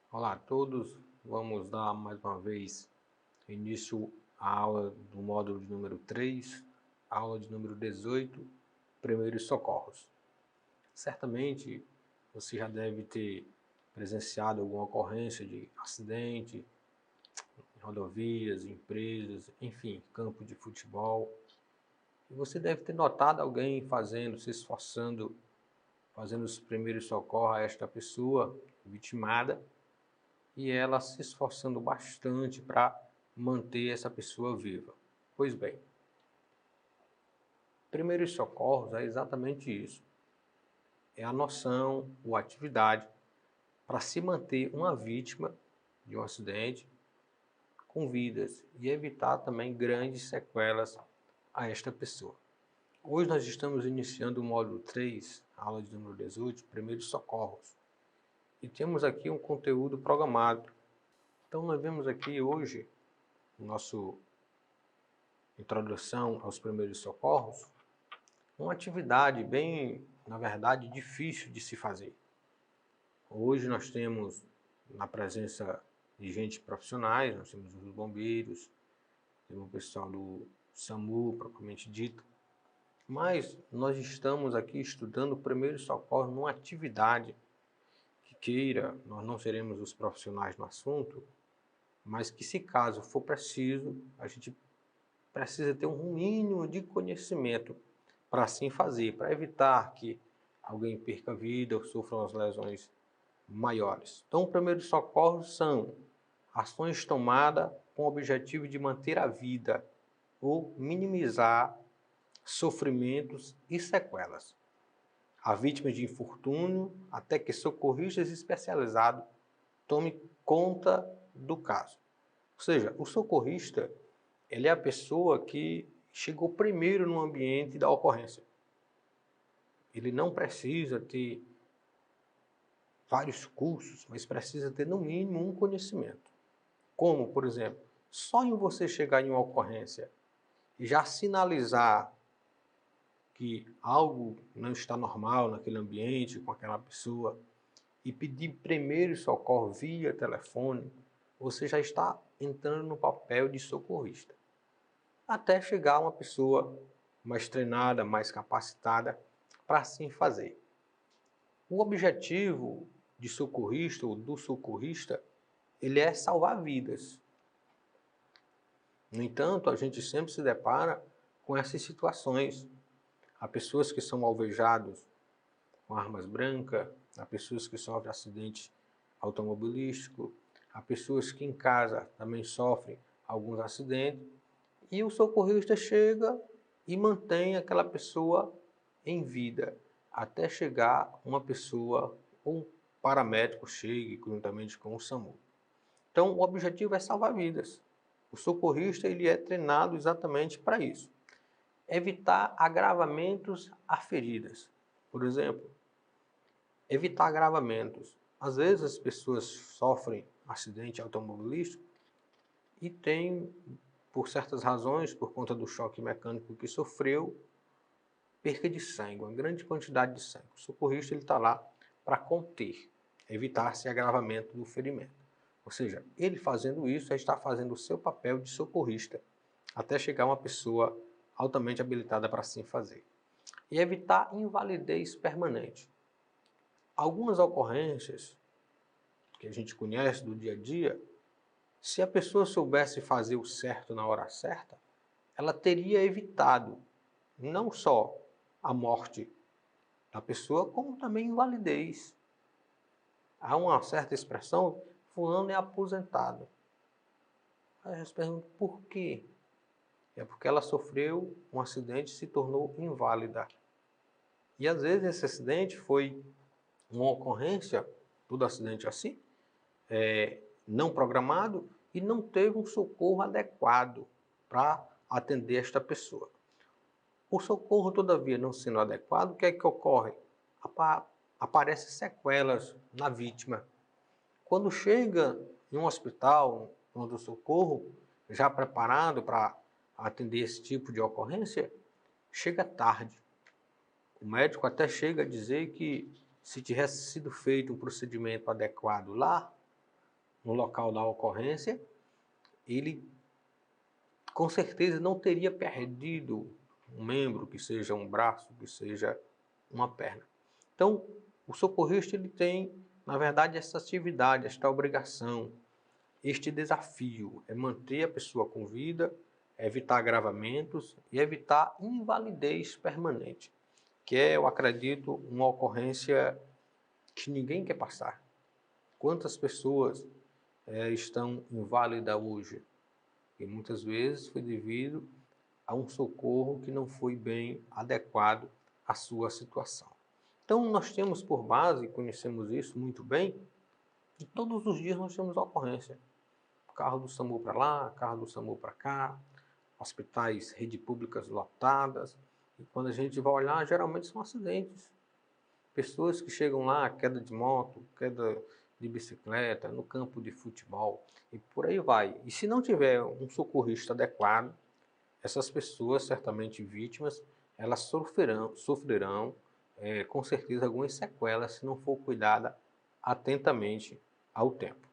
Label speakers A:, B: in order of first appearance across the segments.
A: Olá a todos, vamos dar mais uma vez início à aula do módulo de número 3, aula de número 18, Primeiros Socorros. Certamente você já deve ter presenciado alguma ocorrência de acidente em rodovias, empresas, enfim, campo de futebol. E você deve ter notado alguém se esforçando, fazendo os primeiros socorros a esta pessoa vitimada, e ela se esforçando bastante para manter essa pessoa viva. Pois bem, primeiros socorros é exatamente isso. É a noção ou atividade para se manter uma vítima de um acidente com vidas e evitar também grandes sequelas a esta pessoa. Hoje nós estamos iniciando o módulo 3, aula de número 18, primeiros socorros. E temos aqui um conteúdo programado. Então nós vemos aqui hoje nosso introdução aos primeiros socorros, uma atividade bem, na verdade, difícil de se fazer. Hoje nós temos, na presença de gente profissionais, nós temos os bombeiros, temos o pessoal do SAMU, propriamente dito, mas nós estamos aqui estudando primeiros socorros numa atividade que queira, nós não seremos os profissionais no assunto, mas que se caso for preciso, a gente precisa ter um mínimo de conhecimento para assim fazer, para evitar que alguém perca a vida ou sofra umas lesões maiores. Então, os primeiros socorros são ações tomadas com o objetivo de manter a vida ou minimizar sofrimentos e sequelas a vítimas de infortúnio até que socorristas especializados tomem conta do caso. Ou seja, o socorrista ele é a pessoa que chegou primeiro no ambiente da ocorrência. Ele não precisa ter vários cursos, mas precisa ter no mínimo um conhecimento. Como, por exemplo, só em você chegar em uma ocorrência e já sinalizar que algo não está normal naquele ambiente, com aquela pessoa, e pedir primeiro socorro via telefone, você já está entrando no papel de socorrista. Até chegar uma pessoa mais treinada, mais capacitada para assim fazer. O objetivo de socorrista ou do socorrista, ele é salvar vidas. No entanto, a gente sempre se depara com essas situações. Há pessoas que são alvejadas com armas brancas, há pessoas que sofrem acidente automobilístico, há pessoas que em casa também sofrem alguns acidentes, e o socorrista chega e mantém aquela pessoa em vida, até chegar uma pessoa, ou um paramédico chegue juntamente com o SAMU. Então, o objetivo é salvar vidas. O socorrista ele é treinado exatamente para isso. Evitar agravamentos a feridas. Por exemplo, evitar agravamentos. Às vezes as pessoas sofrem acidente automobilístico e têm, por certas razões, por conta do choque mecânico que sofreu, perca de sangue, uma grande quantidade de sangue. O socorrista está lá para conter, evitar esse agravamento do ferimento. Ou seja, ele fazendo isso, ele está fazendo o seu papel de socorrista, até chegar uma pessoa altamente habilitada para assim fazer. E evitar invalidez permanente. Algumas ocorrências que a gente conhece do dia a dia, se a pessoa soubesse fazer o certo na hora certa, ela teria evitado não só a morte da pessoa, como também invalidez. Há uma certa expressão, fulano é aposentado. Aí eu pergunto, por quê? É porque ela sofreu um acidente e se tornou inválida. E às vezes esse acidente foi uma ocorrência, todo acidente assim, não programado e não teve um socorro adequado para atender esta pessoa. O socorro, todavia, não sendo adequado, o que é que ocorre? Aparecem sequelas na vítima. Quando chega em um hospital, no socorro, já preparado para atender esse tipo de ocorrência, chega tarde. O médico até chega a dizer que se tivesse sido feito um procedimento adequado lá, no local da ocorrência, ele com certeza não teria perdido um membro, que seja um braço, que seja uma perna. Então, o socorrista ele tem, na verdade, essa atividade, esta obrigação, este desafio é manter a pessoa com vida, evitar agravamentos e evitar invalidez permanente, que é, eu acredito, uma ocorrência que ninguém quer passar. Quantas pessoas estão inválidas hoje? E muitas vezes foi devido a um socorro que não foi bem adequado à sua situação. Então, nós temos por base, conhecemos isso muito bem, e todos os dias nós temos ocorrência. Carro do SAMU para lá, carro do SAMU para cá, hospitais, rede públicas lotadas. E quando a gente vai olhar, geralmente são acidentes. Pessoas que chegam lá, queda de moto, queda de bicicleta, no campo de futebol e por aí vai. E se não tiver um socorrista adequado, essas pessoas, certamente vítimas, elas sofrerão com certeza algumas sequelas se não for cuidada atentamente ao tempo.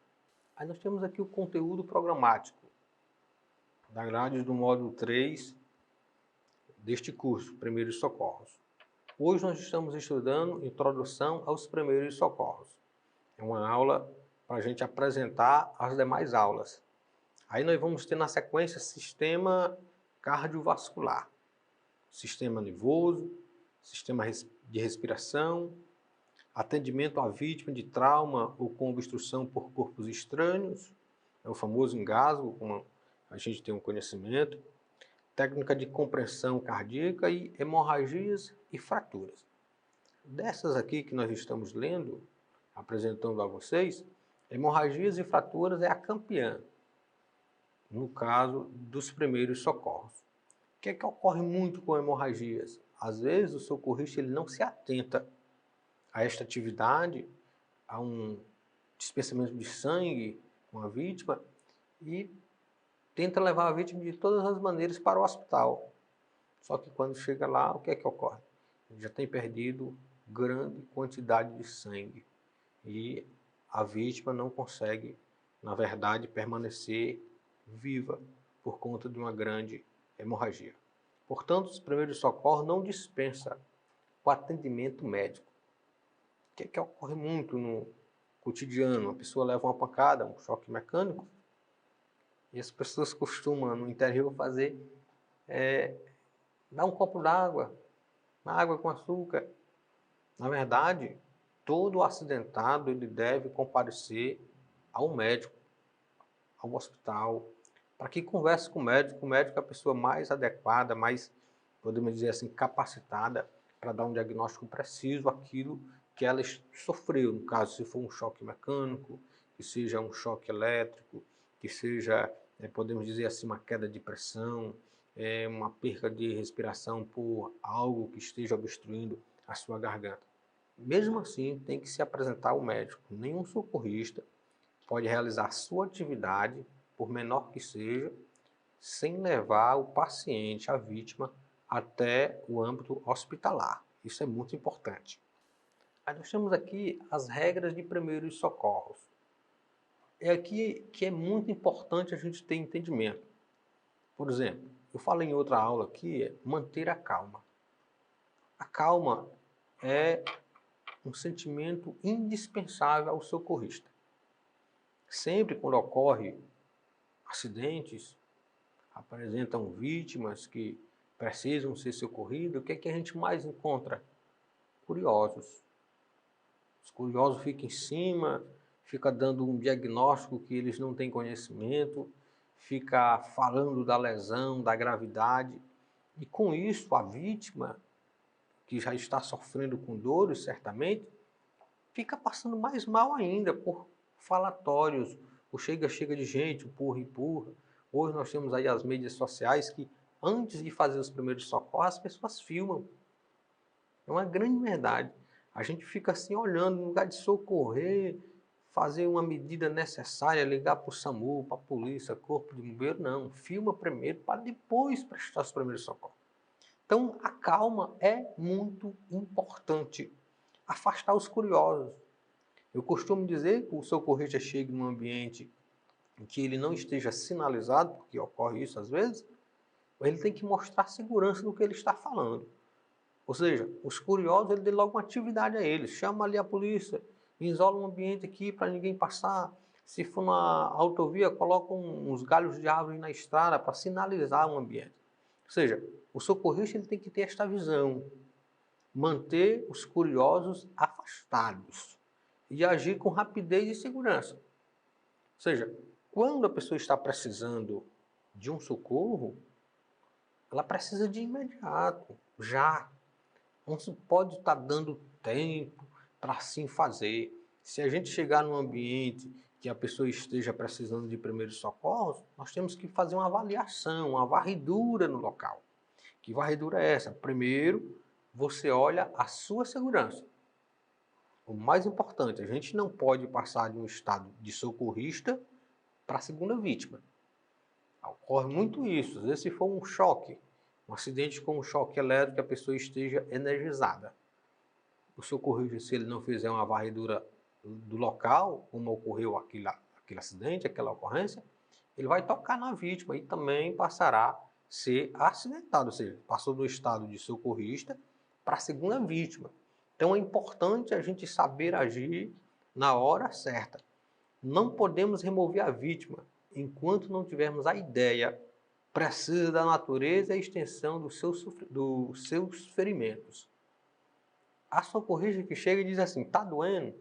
A: Aí nós temos aqui o conteúdo programático da grade do módulo 3 deste curso, Primeiros Socorros. Hoje nós estamos estudando Introdução aos Primeiros Socorros. É uma aula para a gente apresentar as demais aulas. Aí nós vamos ter na sequência sistema cardiovascular, sistema nervoso, sistema de respiração, atendimento à vítima de trauma ou com obstrução por corpos estranhos, é o famoso engasgo, como a gente tem um conhecimento, técnica de compressão cardíaca e hemorragias e fraturas. Dessas aqui que nós estamos lendo, apresentando a vocês, hemorragias e fraturas é a campeã, no caso dos primeiros socorros. O que é que ocorre muito com hemorragias? Às vezes o socorrista ele não se atenta a esta atividade, a um dispensamento de sangue com a vítima e tenta levar a vítima de todas as maneiras para o hospital. Só que quando chega lá, o que é que ocorre? Ele já tem perdido grande quantidade de sangue e a vítima não consegue, na verdade, permanecer viva por conta de uma grande hemorragia. Portanto, os primeiros socorros não dispensa o atendimento médico. O que é que ocorre muito no cotidiano? A pessoa leva uma pancada, um choque mecânico, e as pessoas costumam, no interior, fazer, dar um copo d'água, água com açúcar. Na verdade, todo acidentado ele deve comparecer ao médico, ao hospital, para que converse com o médico. O médico é a pessoa mais adequada, mais, podemos dizer assim, capacitada para dar um diagnóstico preciso àquilo que ela sofreu. No caso, se for um choque mecânico, que seja um choque elétrico, que seja, podemos dizer assim, uma queda de pressão, uma perca de respiração por algo que esteja obstruindo a sua garganta. Mesmo assim, tem que se apresentar ao médico. Nenhum socorrista pode realizar sua atividade, por menor que seja, sem levar o paciente, a vítima, até o âmbito hospitalar. Isso é muito importante. Aí nós temos aqui as regras de primeiros socorros. É aqui que é muito importante a gente ter entendimento. Por exemplo, eu falei em outra aula aqui, manter a calma. A calma é um sentimento indispensável ao socorrista. Sempre quando ocorre acidentes, apresentam vítimas que precisam ser socorridas, o que é que a gente mais encontra? Curiosos. Os curiosos ficam em cima, ficam dando um diagnóstico que eles não têm conhecimento, fica falando da lesão, da gravidade, e com isso a vítima, que já está sofrendo com dores certamente, fica passando mais mal ainda por falatórios, o chega de gente, o empurra. Hoje nós temos aí as mídias sociais que, antes de fazer os primeiros socorros, as pessoas filmam. É uma grande verdade. A gente fica assim olhando, no lugar de socorrer, fazer uma medida necessária, ligar para o SAMU, para a polícia, corpo de bombeiro, não. Filma primeiro para depois prestar os primeiros socorros. Então, a calma é muito importante. Afastar os curiosos. Eu costumo dizer que o socorrista chegue num ambiente em que ele não esteja sinalizado, porque ocorre isso às vezes, ele tem que mostrar segurança no que ele está falando. Ou seja, os curiosos, ele dê logo uma atividade a eles. Chama ali a polícia, isola um ambiente aqui para ninguém passar. Se for na autovia, coloca uns galhos de árvore na estrada para sinalizar o ambiente. Ou seja, o socorrista ele tem que ter esta visão. Manter os curiosos afastados e agir com rapidez e segurança. Ou seja, quando a pessoa está precisando de um socorro, ela precisa de imediato, já. Não se pode estar dando tempo para assim fazer. Se a gente chegar num ambiente que a pessoa esteja precisando de primeiros socorros, nós temos que fazer uma avaliação, uma varredura no local. Que varredura é essa? Primeiro, você olha a sua segurança. O mais importante, a gente não pode passar de um estado de socorrista para a segunda vítima. Ocorre muito isso. Às vezes, se for um choque, um acidente com um choque elétrico, a pessoa esteja energizada. O socorrista, se ele não fizer uma varredura do local, como ocorreu aquele acidente, aquela ocorrência, ele vai tocar na vítima e também passará a ser acidentado, ou seja, passou do estado de socorrista para a segunda vítima. Então é importante a gente saber agir na hora certa. Não podemos remover a vítima enquanto não tivermos a ideia precisa da natureza e a extensão dos seus ferimentos. A socorrista que chega e diz assim, está doendo?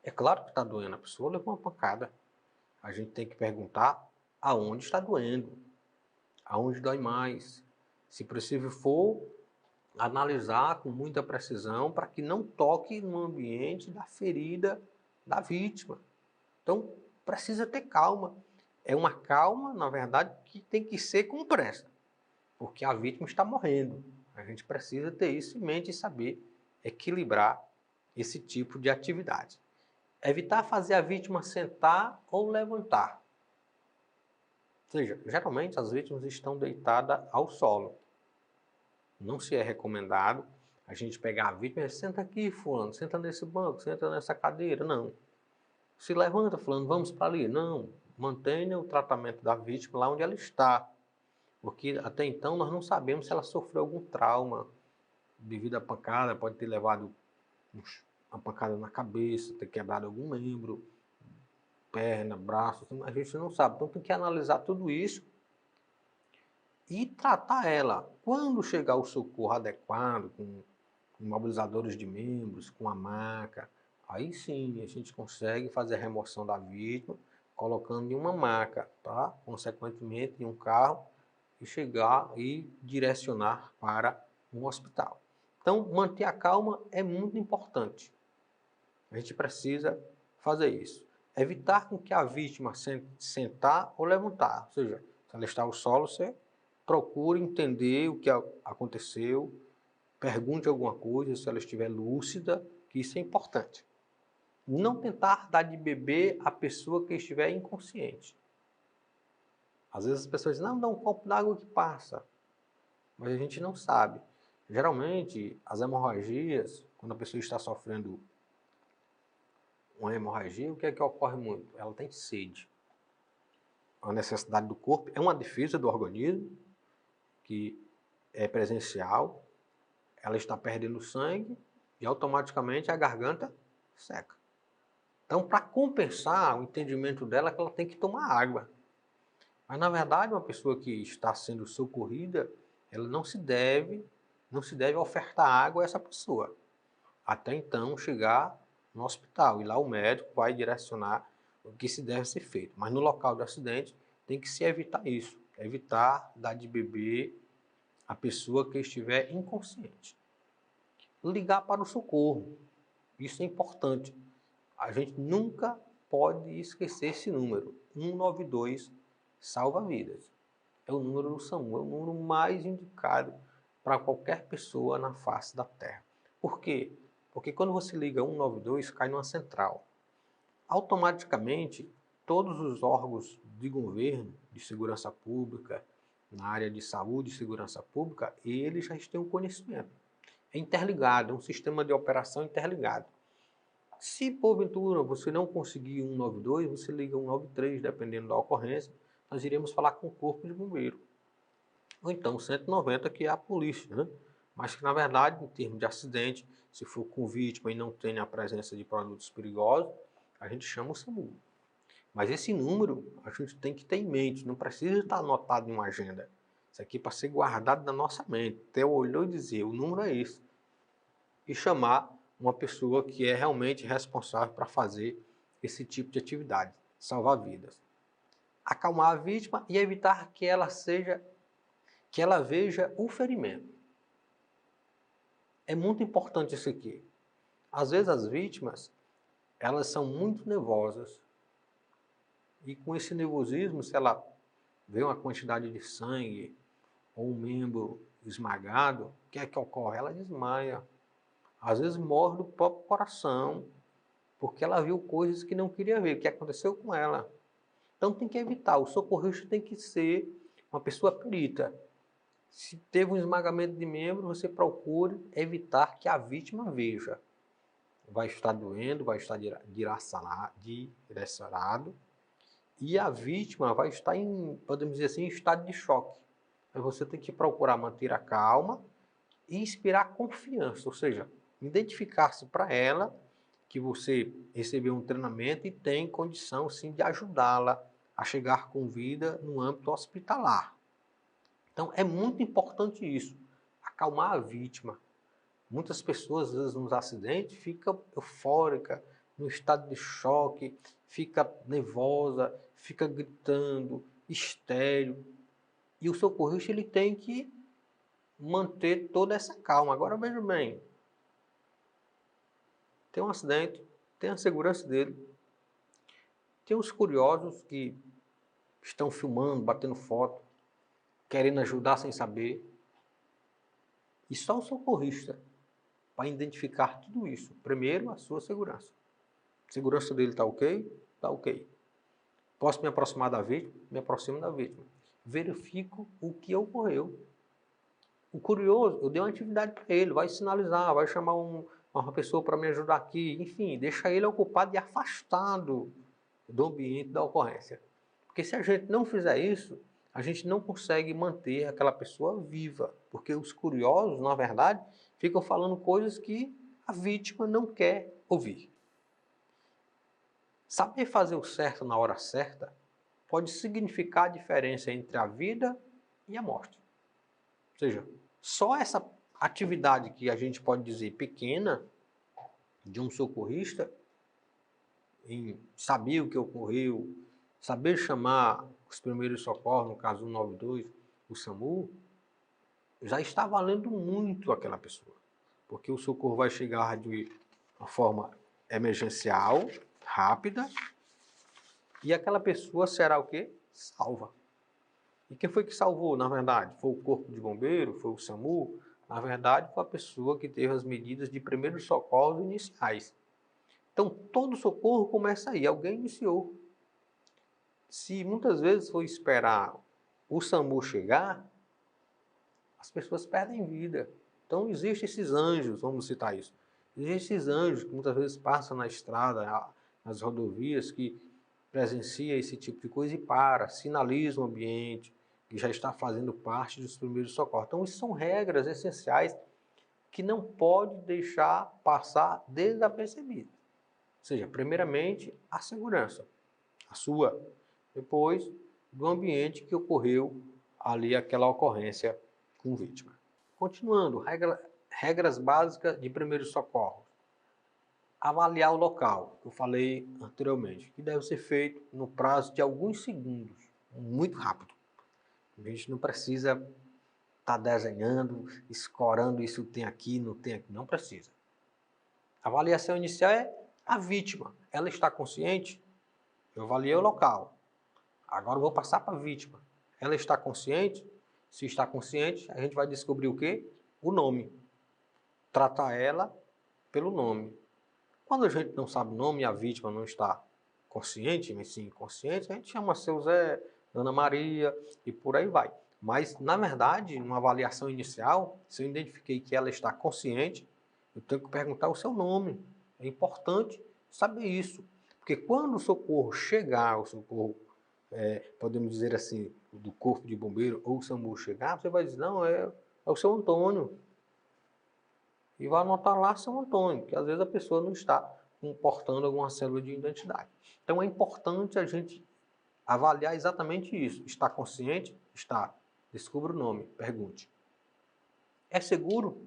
A: É claro que está doendo, a pessoa levou uma pancada. A gente tem que perguntar aonde está doendo, aonde dói mais. Se preciso for, analisar com muita precisão para que não toque no ambiente da ferida da vítima. Então, precisa ter calma. É uma calma, na verdade, que tem que ser com pressa, porque a vítima está morrendo. A gente precisa ter isso em mente e saber equilibrar esse tipo de atividade. Evitar fazer a vítima sentar ou levantar. Ou seja, geralmente as vítimas estão deitadas ao solo. Não se é recomendado a gente pegar a vítima e senta aqui, fulano, senta nesse banco, senta nessa cadeira. Não. Se levanta, fulano, vamos para ali. Não. Mantenha o tratamento da vítima lá onde ela está. Porque até então nós não sabemos se ela sofreu algum trauma devido à pancada, pode ter levado uma pancada na cabeça, ter quebrado algum membro, perna, braço, a gente não sabe. Então tem que analisar tudo isso e tratar ela. Quando chegar o socorro adequado, com imobilizadores de membros, com a maca, aí sim a gente consegue fazer a remoção da vítima, colocando em uma maca, tá? Consequentemente em um carro, e chegar e direcionar para um hospital. Então, manter a calma é muito importante. A gente precisa fazer isso. Evitar com que a vítima sentar ou levantar. Ou seja, se ela está ao solo, você procura entender o que aconteceu, pergunte alguma coisa, se ela estiver lúcida, que isso é importante. Não tentar dar de beber a pessoa que estiver inconsciente. Às vezes as pessoas dizem, não, dá um copo d'água que passa. Mas a gente não sabe. Geralmente, as hemorragias, quando a pessoa está sofrendo uma hemorragia, o que é que ocorre muito? Ela tem sede. A necessidade do corpo é uma defesa do organismo, que é presencial. Ela está perdendo sangue e automaticamente a garganta seca. Então, para compensar o entendimento dela, que ela tem que tomar água. Mas, na verdade, uma pessoa que está sendo socorrida, ela não se deve ofertar água a essa pessoa. Até então, chegar no hospital. E lá o médico vai direcionar o que se deve ser feito. Mas no local do acidente, tem que se evitar isso. Evitar dar de beber a pessoa que estiver inconsciente. Ligar para o socorro. Isso é importante. A gente nunca pode esquecer esse número. 192 salva vidas. É o número do SAMU, é o número mais indicado para qualquer pessoa na face da Terra. Por quê? Porque quando você liga 192, cai numa central. Automaticamente, todos os órgãos de governo, de segurança pública, na área de saúde e segurança pública, eles já têm um conhecimento. É interligado, é um sistema de operação interligado. Se porventura você não conseguir 192, você liga 193, dependendo da ocorrência, nós iremos falar com o Corpo de Bombeiro. Ou então 190, que é a polícia, né? Mas que na verdade, em termos de acidente, se for com vítima e não tem a presença de produtos perigosos, a gente chama o SAMU. Mas esse número a gente tem que ter em mente, não precisa estar anotado em uma agenda. Isso aqui é para ser guardado na nossa mente. Até olhar e dizer, o número é esse. E chamar uma pessoa que é realmente responsável para fazer esse tipo de atividade, salvar vidas. Acalmar a vítima e evitar que ela veja o ferimento. É muito importante isso aqui. Às vezes as vítimas, elas são muito nervosas. E com esse nervosismo, se ela vê uma quantidade de sangue ou um membro esmagado, o que é que ocorre? Ela desmaia. Às vezes morre do próprio coração, porque ela viu coisas que não queria ver, o que aconteceu com ela. Então tem que evitar, o socorrista tem que ser uma pessoa perita. Se teve um esmagamento de membro, você procure evitar que a vítima veja. Vai estar doendo, vai estar direcionado, e a vítima vai estar podemos dizer assim, em estado de choque. Aí você tem que procurar manter a calma e inspirar confiança, ou seja, identificar-se para ela que você recebeu um treinamento e tem condição sim de ajudá-la a chegar com vida no âmbito hospitalar. Então é muito importante isso, acalmar a vítima. Muitas pessoas, às vezes, nos acidentes, ficam eufóricas, no estado de choque, fica nervosa, fica gritando, estéril. E o socorrista ele tem que manter toda essa calma. Agora veja bem, tem um acidente, tem a segurança dele, tem os curiosos que estão filmando, batendo foto, querendo ajudar sem saber. E só o socorrista para identificar tudo isso. Primeiro, a sua segurança. A segurança dele está ok? Está ok. Posso me aproximar da vítima? Me aproximo da vítima. Verifico o que ocorreu. O curioso, eu dei uma atividade para ele, vai sinalizar, vai chamar uma pessoa para me ajudar aqui, enfim, deixa ele ocupado e afastado do ambiente da ocorrência. Porque se a gente não fizer isso, a gente não consegue manter aquela pessoa viva, porque os curiosos, na verdade, ficam falando coisas que a vítima não quer ouvir. Saber fazer o certo na hora certa pode significar a diferença entre a vida e a morte. Ou seja, só essa atividade que a gente pode dizer pequena de um socorrista, em saber o que ocorreu, saber chamar os primeiros socorros, no caso 192, o SAMU, já está valendo muito aquela pessoa. Porque o socorro vai chegar de uma forma emergencial, rápida, e aquela pessoa será o quê? Salva. E quem foi que salvou, na verdade? Foi o Corpo de Bombeiro? Foi o SAMU? Na verdade, foi a pessoa que teve as medidas de primeiros socorros iniciais. Então, todo socorro começa aí. Alguém iniciou. Se muitas vezes for esperar o SAMU chegar, as pessoas perdem vida. Então, existem esses anjos, vamos citar isso. Existem esses anjos que muitas vezes passam na estrada, nas rodovias, que presencia esse tipo de coisa e para, sinaliza o ambiente, que já está fazendo parte dos primeiros socorros. Então, isso são regras essenciais que não pode deixar passar desapercebido. Ou seja, primeiramente, a segurança, a sua, depois do ambiente que ocorreu ali aquela ocorrência com vítima. Continuando, regras básicas de primeiros socorros. Avaliar o local, que eu falei anteriormente, que deve ser feito no prazo de alguns segundos, muito rápido. A gente não precisa estar desenhando, escorando isso tem aqui, não tem aqui, não precisa. A avaliação inicial é a vítima. Ela está consciente? Eu avaliei o local. Agora eu vou passar para a vítima. Ela está consciente? Se está consciente, a gente vai descobrir o quê? O nome. Tratar ela pelo nome. Quando a gente não sabe o nome e a vítima não está consciente, mas sim inconsciente, a gente chama seu Zé, Ana Maria e por aí vai. Mas, na verdade, numa avaliação inicial, se eu identifiquei que ela está consciente, eu tenho que perguntar o seu nome. É importante saber isso. Porque quando o socorro chegar, o socorro, podemos dizer assim, do corpo de bombeiro ou o SAMU chegar, você vai dizer, não, é o seu Antônio. E vai anotar lá seu Antônio, porque às vezes a pessoa não está portando alguma célula de identidade. Então é importante a gente avaliar exatamente isso. Está consciente? Está. Descubra o nome, pergunte. É seguro?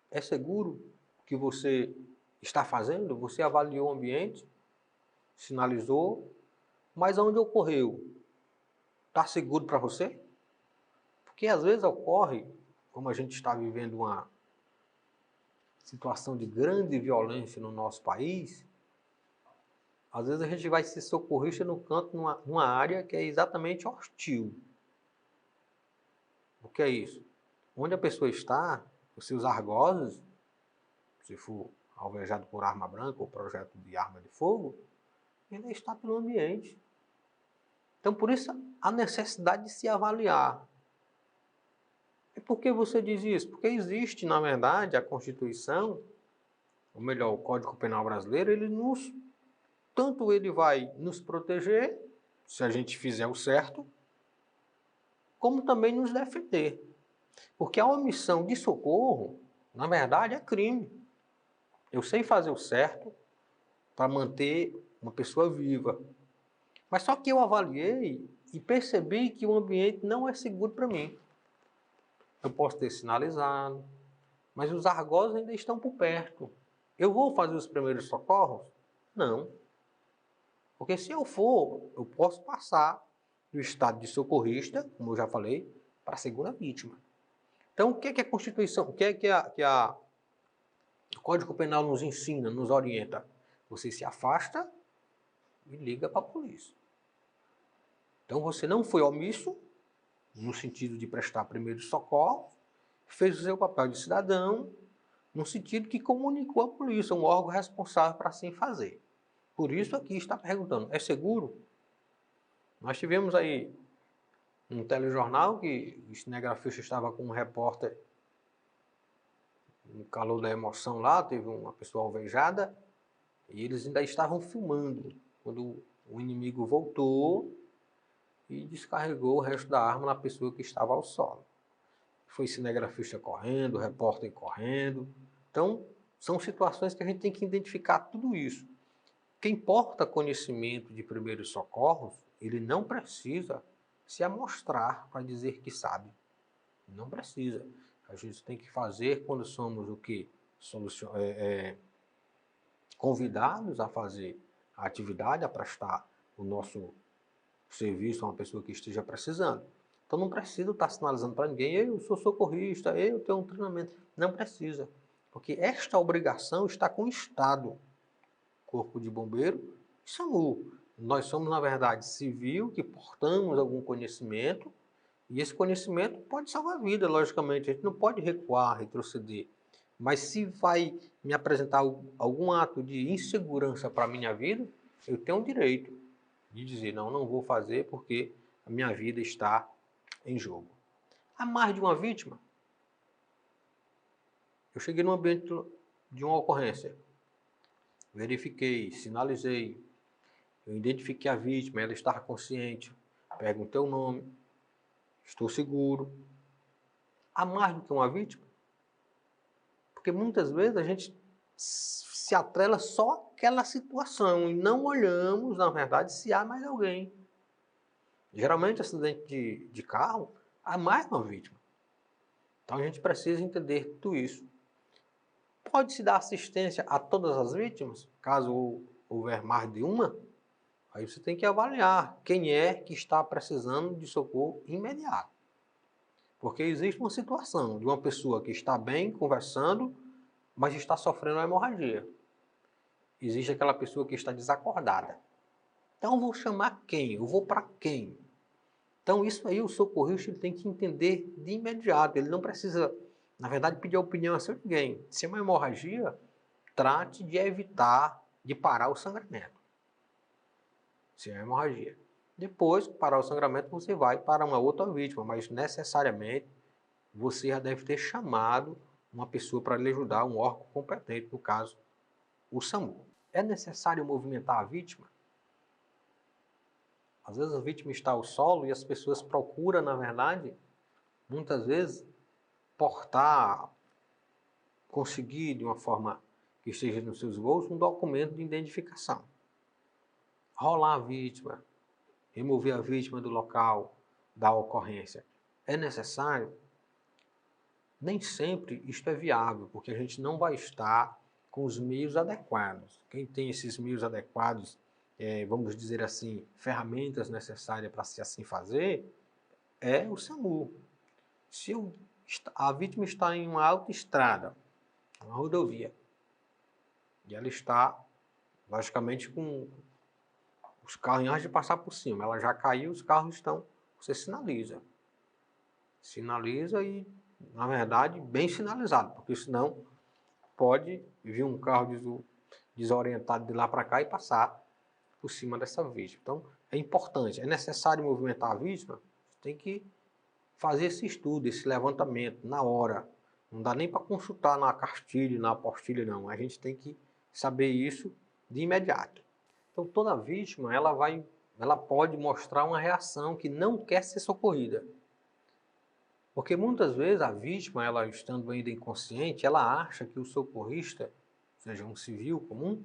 A: É seguro o que você está fazendo? Você avaliou o ambiente? Sinalizou? Mas onde ocorreu? Está seguro para você? Porque às vezes ocorre, como a gente está vivendo uma situação de grande violência no nosso país, às vezes a gente vai ser socorrista no canto, numa área que é exatamente hostil. O que é isso? Onde a pessoa está, os seus argozes, se for alvejado por arma branca ou projeto de arma de fogo, ele está pelo ambiente. Então, por isso, a necessidade de se avaliar. E por que você diz isso? Porque existe, na verdade, a Constituição, ou melhor, o Código Penal brasileiro, tanto ele vai nos proteger, se a gente fizer o certo, como também nos defender. Porque a omissão de socorro, na verdade, é crime. Eu sei fazer o certo para manter uma pessoa viva. Mas só que eu avaliei e percebi que o ambiente não é seguro para mim. Eu posso ter sinalizado, mas os argozes ainda estão por perto. Eu vou fazer os primeiros socorros? Não. Porque se eu for, eu posso passar do estado de socorrista, como eu já falei, para a segunda vítima. Então, o que é a Constituição, o que é que o Código Penal nos ensina, nos orienta? Você se afasta e liga para a polícia. Então, você não foi omisso, no sentido de prestar primeiro socorro, fez o seu papel de cidadão, no sentido que comunicou à polícia, um órgão responsável para assim fazer. Por isso aqui está perguntando, é seguro? Nós tivemos aí um telejornal que o cinegrafista estava com um repórter no calor da emoção lá, teve uma pessoa alvejada e eles ainda estavam filmando quando o inimigo voltou e descarregou o resto da arma na pessoa que estava ao solo. Foi cinegrafista correndo, repórter correndo. Então, são situações que a gente tem que identificar tudo isso. Quem porta conhecimento de primeiros socorros, ele não precisa se amostrar para dizer que sabe. Não precisa. A gente tem que fazer quando somos o que? Convidados a fazer a atividade, a prestar o nosso serviço a uma pessoa que esteja precisando. Então não precisa estar sinalizando para ninguém, eu sou socorrista, eu tenho um treinamento. Não precisa. Porque esta obrigação está com o Estado. Corpo de Bombeiro e SAMU. Nós somos, na verdade, civil, que portamos algum conhecimento, e esse conhecimento pode salvar a vida, logicamente. A gente não pode recuar, retroceder. Mas se vai me apresentar algum ato de insegurança para a minha vida, eu tenho o direito de dizer, não, não vou fazer porque a minha vida está em jogo. Há mais de uma vítima? Eu cheguei no ambiente de uma ocorrência. Verifiquei, sinalizei, eu identifiquei a vítima, ela estava consciente, perguntei o nome, estou seguro. Há mais do que uma vítima? Porque muitas vezes a gente se atrela só àquela situação e não olhamos, na verdade, se há mais alguém. Geralmente, acidente de carro, há mais uma vítima. Então a gente precisa entender tudo isso. Pode-se dar assistência a todas as vítimas, caso houver mais de uma? Aí você tem que avaliar quem é que está precisando de socorro imediato. Porque existe uma situação de uma pessoa que está bem conversando, mas está sofrendo uma hemorragia. Existe aquela pessoa que está desacordada. Então eu vou chamar quem? Eu vou para quem? Então isso aí o socorrista ele tem que entender de imediato. Ele não precisa, na verdade, pedir opinião a ninguém. Se é uma hemorragia, trate de evitar, de parar o sangramento. Se é hemorragia. Depois, parar o sangramento, você vai para uma outra vítima, mas necessariamente você já deve ter chamado uma pessoa para lhe ajudar, um órgão competente, no caso, o SAMU. É necessário movimentar a vítima? Às vezes a vítima está ao solo e as pessoas procuram, na verdade, muitas vezes, portar, conseguir de uma forma que esteja nos seus bolsos um documento de identificação. Rolar a vítima, remover a vítima do local da ocorrência. É necessário? Nem sempre isto é viável, porque a gente não vai estar com os meios adequados. Quem tem esses meios adequados, vamos dizer assim, ferramentas necessárias para se assim fazer, é o SAMU. Se a vítima está em uma autoestrada, uma rodovia, e ela está, logicamente, com os carros em hora de passar por cima, ela já caiu, os carros estão, você sinaliza. Sinaliza e, na verdade, bem sinalizado, porque senão pode vir um carro desorientado de lá para cá e passar por cima dessa vítima. Então, é importante, é necessário movimentar a vítima, tem que fazer esse estudo, esse levantamento na hora. Não dá nem para consultar na cartilha, na apostilha, não. A gente tem que saber isso de imediato. Então, toda vítima, ela pode mostrar uma reação que não quer ser socorrida. Porque muitas vezes a vítima, ela estando ainda inconsciente, ela acha que o socorrista, seja um civil comum,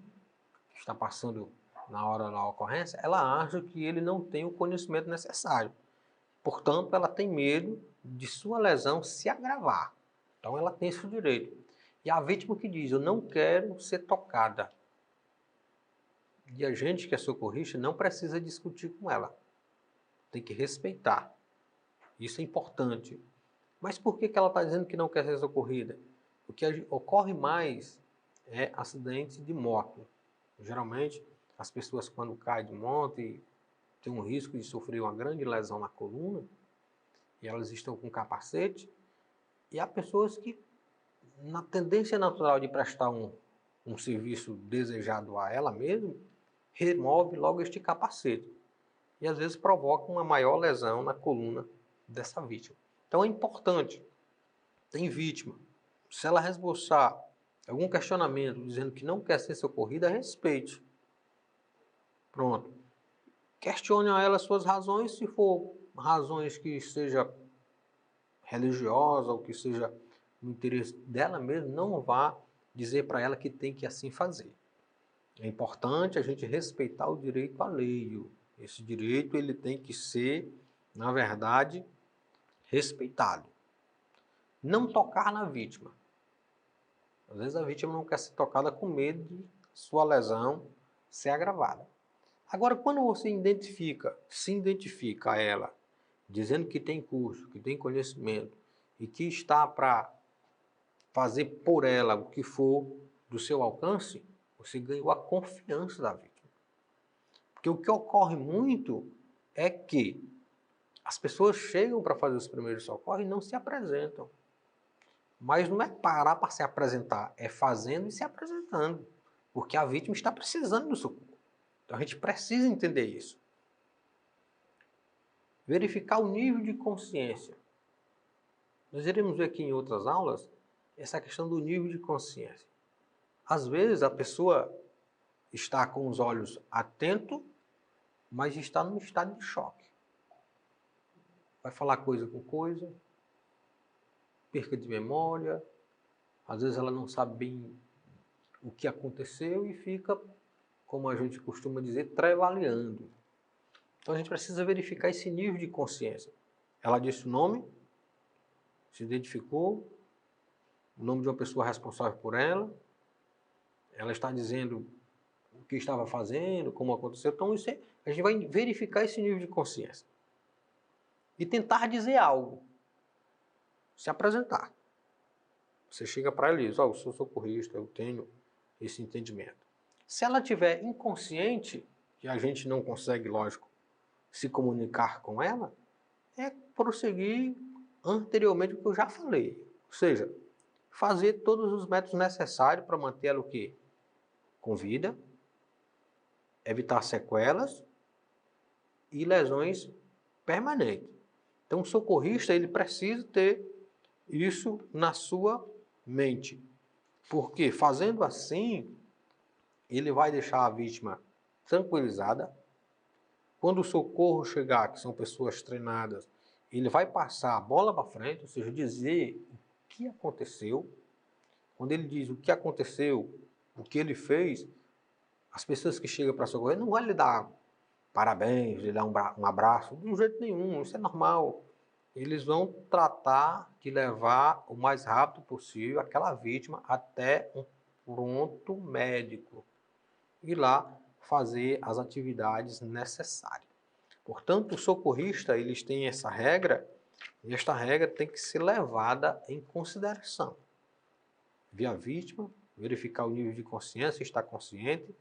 A: que está passando na hora da ocorrência, ela acha que ele não tem o conhecimento necessário. Portanto, ela tem medo de sua lesão se agravar. Então, ela tem esse direito. E a vítima que diz, eu não quero ser tocada. E a gente que é socorrista não precisa discutir com ela. Tem que respeitar. Isso é importante. Mas por que ela está dizendo que não quer ser socorrida? O que ocorre mais é acidente de moto. Geralmente, as pessoas quando caem de moto têm um risco de sofrer uma grande lesão na coluna, e elas estão com capacete, e há pessoas que, na tendência natural de prestar um serviço desejado a ela mesma, remove logo este capacete. E às vezes provoca uma maior lesão na coluna dessa vítima. Então é importante, tem vítima, se ela esboçar algum questionamento dizendo que não quer ser socorrida, respeite. Pronto. Questione a ela suas razões, se for razões que seja religiosa ou que seja no interesse dela mesma, não vá dizer para ela que tem que assim fazer. É importante a gente respeitar o direito alheio. Esse direito ele tem que ser, na verdade, respeitado. Não tocar na vítima. Às vezes a vítima não quer ser tocada com medo de sua lesão ser agravada. Agora, quando você se identifica a ela, dizendo que tem curso, que tem conhecimento e que está para fazer por ela o que for do seu alcance, você ganhou a confiança da vítima. Porque o que ocorre muito é que as pessoas chegam para fazer os primeiros socorros e não se apresentam. Mas não é parar para se apresentar, é fazendo e se apresentando. Porque a vítima está precisando do socorro. Então a gente precisa entender isso. Verificar o nível de consciência. Nós iremos ver aqui em outras aulas essa questão do nível de consciência. Às vezes a pessoa está com os olhos atentos, mas está num estado de choque. Vai falar coisa com coisa, perca de memória, às vezes ela não sabe bem o que aconteceu e fica, como a gente costuma dizer, trevaleando. Então a gente precisa verificar esse nível de consciência. Ela disse o nome, se identificou, o nome de uma pessoa responsável por ela, ela está dizendo o que estava fazendo, como aconteceu. Então a gente vai verificar esse nível de consciência. E tentar dizer algo. Se apresentar. Você chega para ela e diz, eu sou socorrista, eu tenho esse entendimento. Se ela estiver inconsciente, e a gente não consegue, lógico, se comunicar com ela, é prosseguir anteriormente o que eu já falei. Ou seja, fazer todos os métodos necessários para manter ela o quê? Com vida, evitar sequelas e lesões permanentes. Então, o socorrista ele precisa ter isso na sua mente. Porque fazendo assim, ele vai deixar a vítima tranquilizada. Quando o socorro chegar, que são pessoas treinadas, ele vai passar a bola para frente, ou seja, dizer o que aconteceu. Quando ele diz o que aconteceu, o que ele fez, as pessoas que chegam para socorrer não vão lhe dar parabéns, lhe dar um abraço, de um jeito nenhum, isso é normal. Eles vão tratar de levar o mais rápido possível aquela vítima até um pronto médico e lá fazer as atividades necessárias. Portanto, o socorrista, eles têm essa regra, e esta regra tem que ser levada em consideração. Ver a vítima, verificar o nível de consciência, estar consciente,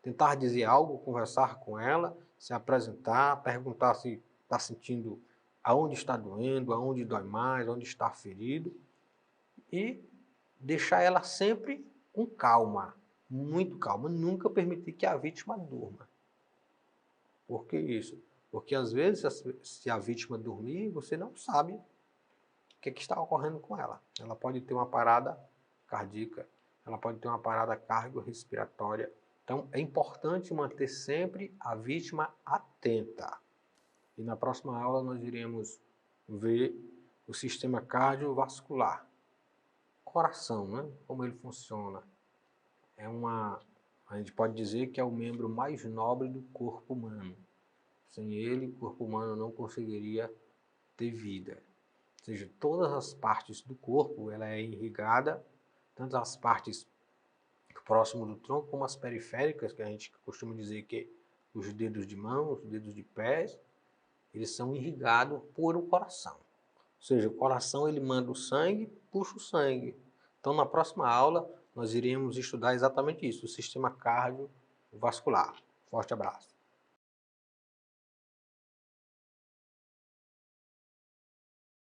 A: tentar dizer algo, conversar com ela, se apresentar, perguntar se está sentindo aonde está doendo, aonde dói mais, onde está ferido, e deixar ela sempre com calma, muito calma, nunca permitir que a vítima durma. Por que isso? Porque às vezes, se a vítima dormir, você não sabe o que está ocorrendo com ela. Ela pode ter uma parada cardíaca, ela pode ter uma parada cardiorrespiratória. Então, é importante manter sempre a vítima atenta. E na próxima aula nós iremos ver o sistema cardiovascular. Coração, né? Como ele funciona. A gente pode dizer que é o membro mais nobre do corpo humano. Sem ele, o corpo humano não conseguiria ter vida. Ou seja, todas as partes do corpo, ela é irrigada, tanto as partes próximas do tronco, como as periféricas, que a gente costuma dizer que os dedos de mão, os dedos de pés, eles são irrigados por um coração. Ou seja, o coração ele manda o sangue, puxa o sangue. Então, na próxima aula, nós iremos estudar exatamente isso, o sistema cardiovascular. Forte abraço.